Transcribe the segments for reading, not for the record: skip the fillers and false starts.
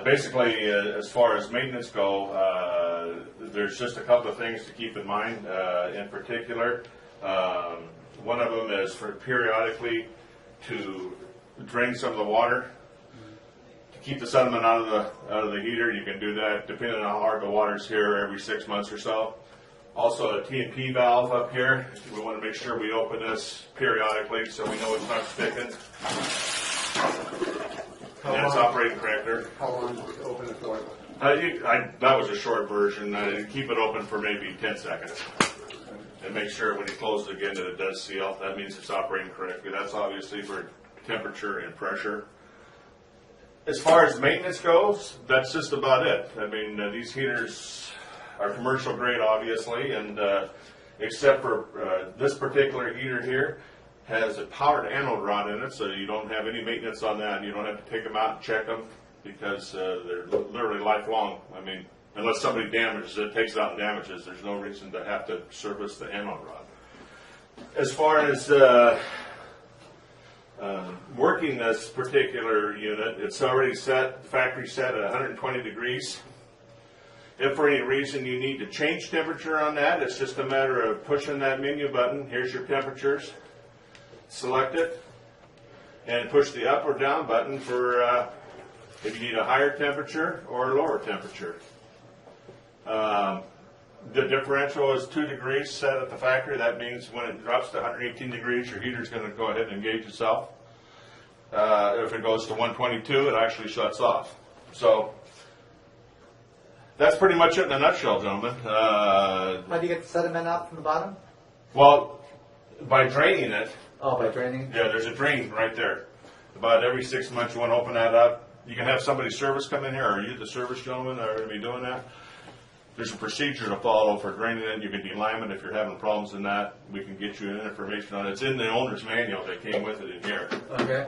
Basically, as far as maintenance go, there's just a couple of things to keep in mind. In particular, one of them is for periodically to drain some of the water to keep the sediment out of the heater. You can do that depending on how hard the water's here every 6 months or so. Also, a T&P valve up here. We want to make sure we open this periodically so we know it's not sticking. And it's operating correctly. How long do you open it for? That was a short version. Keep it open for maybe 10 seconds. And make sure when you close it again that it does seal. That means it's operating correctly. That's obviously for temperature and pressure. As far as maintenance goes, that's just about it. I mean, these heaters are commercial grade, obviously, and except for this particular heater here, has a powered anode rod in it, so you don't have any maintenance on that. You don't have to take them out and check them because they're literally lifelong. I mean, unless somebody damages it, takes it out and damages, there's no reason to have to service the anode rod. As far as working this particular unit, it's already set, factory set at 120 degrees. If for any reason you need to change temperature on that, it's just a matter of pushing that menu button. Here's your temperatures. Select it and push the up or down button for if you need a higher temperature or a lower temperature. The differential is 2 degrees set at the factory. That means when it drops to 118 degrees, your heater is going to go ahead and engage itself. If it goes to 122, it actually shuts off. So that's pretty much it in a nutshell, gentlemen. How do you get the sediment out from the bottom? Well, by draining it. Oh, by draining? Yeah, there's a drain right there. About every 6 months you want to open that up. You can have somebody's service come in here. Are you the service gentleman that are going to be doing that? There's a procedure to follow for draining it. You can delime it if you're having problems in that. We can get you information on it. It's in the owner's manual that came with it in here. Okay.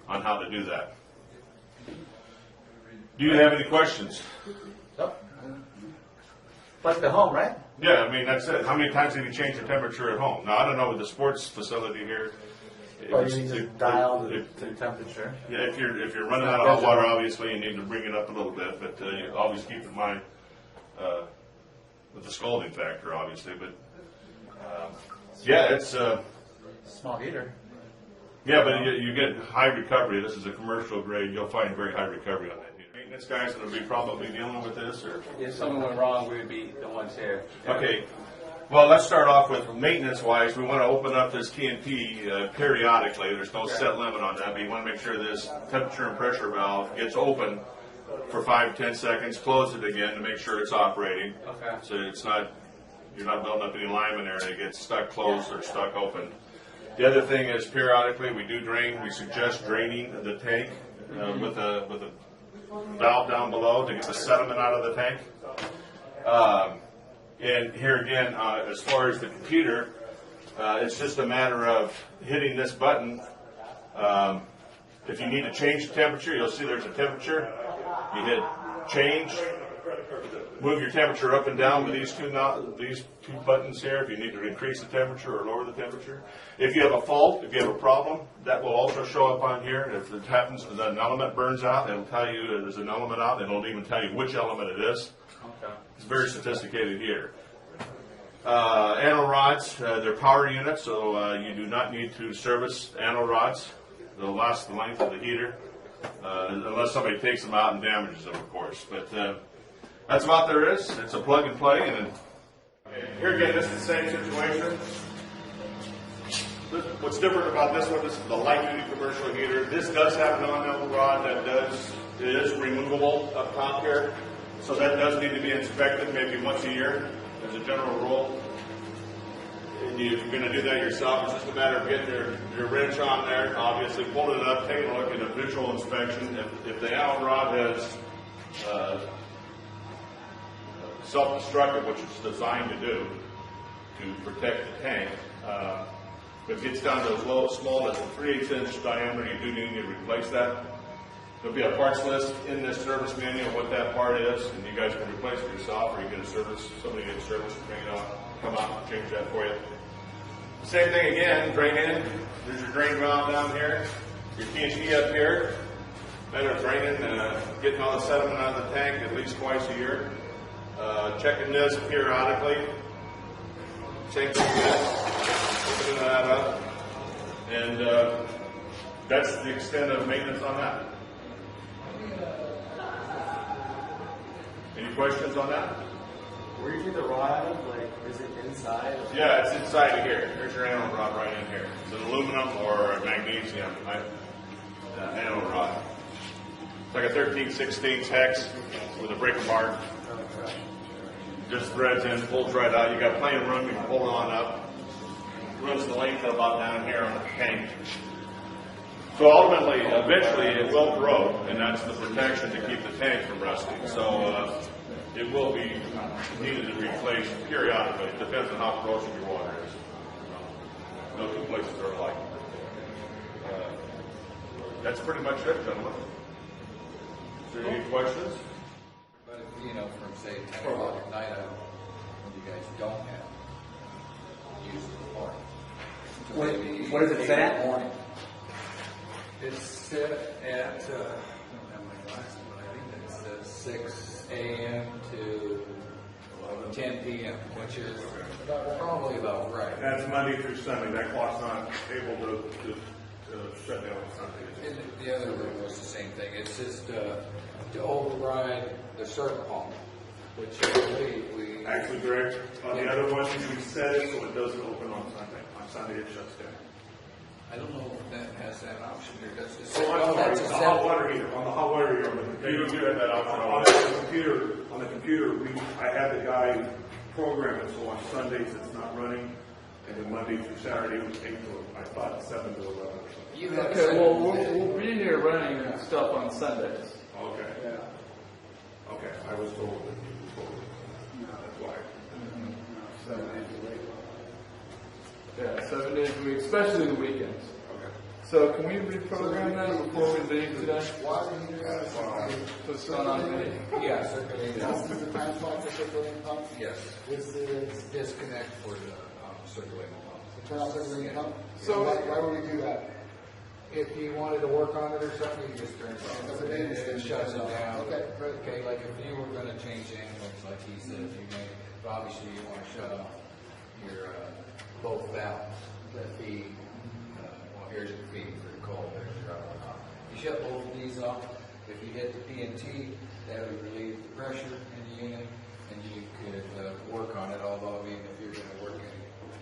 On how to do that. Do you have any questions? Nope. Like the home, right? Yeah, I mean, that's it. How many times have you changed the temperature at home? Now, I don't know with the sports facility here. Well, you need to dial the temperature. Yeah, if you're running out of hot water, obviously you need to bring it up a little bit, but you always keep in mind with the scalding factor, obviously. But yeah, it's small heater. Yeah, but you get high recovery. This is a commercial grade. You'll find very high recovery on that heater. Maintenance guys that will be probably dealing with this, or if something went wrong, we would be the ones here. Okay. Well, let's start off with maintenance-wise. We want to open up this T&P periodically. There's no set limit on that, but you want to make sure this temperature and pressure valve gets open for 5 to 10 seconds, close it again to make sure it's operating. Okay. So you're not building up any lime in there and it gets stuck closed or stuck open. The other thing is periodically we do drain. We suggest draining the tank with a valve down below to get the sediment out of the tank. And here again, as far as the computer, it's just a matter of hitting this button. If you need to change the temperature, you'll see there's a temperature. You hit change, move your temperature up and down with these two buttons here if you need to increase the temperature or lower the temperature. If you have a fault, if you have a problem, that will also show up on here. If it happens that an element burns out, it'll tell you there's an element out, and it'll even tell you which element it is. Okay. It's very sophisticated here. Anode rods, they're power units, so you do not need to service anode rods. They'll last the length of the heater, unless somebody takes them out and damages them, of course. But that's about there is. It's a plug and play. And here again, this is the same situation. What's different about this one, this is the light-duty commercial heater. This does have an on-anode rod that is removable up top here. So that does need to be inspected maybe once a year as a general rule. And if you're going to do that yourself, it's just a matter of getting your wrench on there, obviously pulling it up, taking a look at a visual inspection. If the anode rod has self-destructive, which it's designed to do to protect the tank, if it gets down to as small as a 3/8" diameter, you do need to replace that. There'll be a parts list in this service manual what that part is, and you guys can replace it yourself, or you get a service, somebody gets a service to bring it out, come out and change that for you. Same thing again, drain in. There's your drain valve down here, your T&P up here. matter of draining, getting all the sediment out of the tank at least twice a year. Checking this periodically. Same thing with this. Opening that up. And that's the extent of maintenance on that. Any questions on that? Where you do the rod, like, is it inside? Yeah, it's inside of here. Here's your anode rod right in here. It's an aluminum or a magnesium anode rod. It's like a 13/16 hex with a brick mark. Just threads in, pulls right out. You got plenty of room. You can pull it on up. Runs the length of about down here on the tank. So ultimately, eventually, it will corrode, and that's the protection to keep the tank from rusting. So it will be needed to replace periodically. It depends on how corrosive your water is. No two places are alike. That's pretty much it, gentlemen. Is there any questions? But if, from say 10 o'clock at night, when you guys don't have use of the park. So maybe What is it set 8 in at? the morning. It's set at, I don't have my glasses, but I think it's 6 a.m. to 10 p.m., which is probably about right. That's Monday through Sunday. That clock's not able to shut down on Sunday. And the other room was the same thing. It's just to override the circuit pump, which we Actually, Greg, on the other ones, we set it so it doesn't open on Sunday. On Sunday, it shuts down. I don't know if that has that option or does it. Oh, I'm sorry, the hot water heater, on the hot water heater, on the computer. You do have that option On the computer, I had the guy program it, so on Sundays it's not running, and then Monday through Saturday it was 8 to, I thought 7 to 11 or something. You have Okay, well, we'll be here running stuff on Sundays. Okay. Yeah. Okay, I was told that you were told. That's why. Yeah, 7 days a week, especially the weekends. Okay. So can we reprogram that before we leave today? Why do you guys What's going on today? Yeah, circulating This pump. is the transformer for circulating pump? Yes. This is Disconnect for the circulating pump. the turn off circulating pump? So- Why would we do that? If you wanted to work on it or something, you just turn it on. That's a baby It shuts it down. Okay, great. Okay, like if you were gonna change animals, like he said, you may, obviously you wanna shut off your, both valves that feed, well, here's your feed for the cold, there's your outlet. You shut both of these off, if you hit the PNT, that would relieve the pressure in the unit, and you could, work on it, although even if you're gonna work in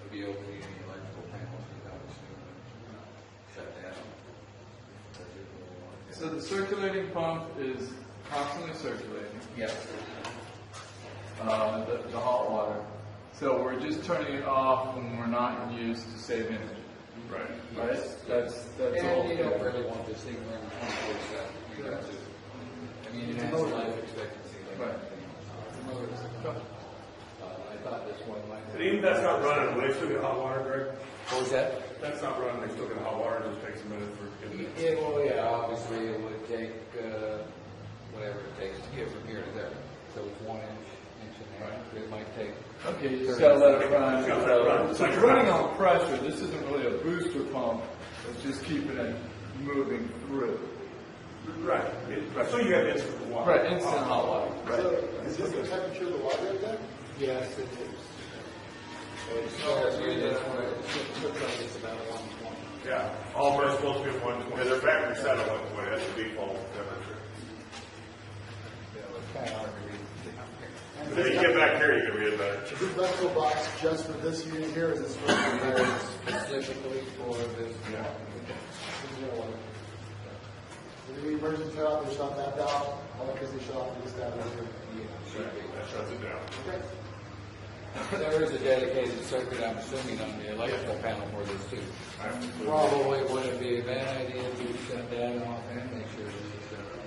VOP and the electrical panels, you obviously shut down. So the circulating pump is constantly circulating, Yes. the hot water. So we're just turning it off when we're not in use to save energy. Right. Right? That's all. And you don't really want this thing running 24/7. You got to. I mean, it has a life expectancy like Right. everything else. I thought this one might. And even that's not running, will they still get hot water, Greg? What was that? That's not running, they still get hot water, it just takes a minute for it to get Yeah, well, yeah, obviously it would take, whatever it takes to get from here to there. So it's 1 inch, inch and a half. It might take. Okay, you just gotta let it run. Just gotta let it run. So it's running on pressure. This isn't really a booster pump. It's just keeping it moving through. Right, right, so you have instant water. Right, instant hot water. Right. So, is this the temperature of the water right there? Yes, it is. It's about 120. Yeah. All of them are supposed to be at 120. They're factory set at 120. That's the default temperature. Yeah, it's kind of hard to read. But if you get back here, you can read it better. Is this electrical box just for this unit here, or is this for the entire? Specifically for this. When the emergency shut off, they shut that valve, electricity shut off, we just got it here. That shuts it down. Okay. There is a dedicated circuit, I'm assuming, on the electrical panel for this too. Absolutely. Probably wouldn't be a bad idea to shut that off and make sure this is shut off.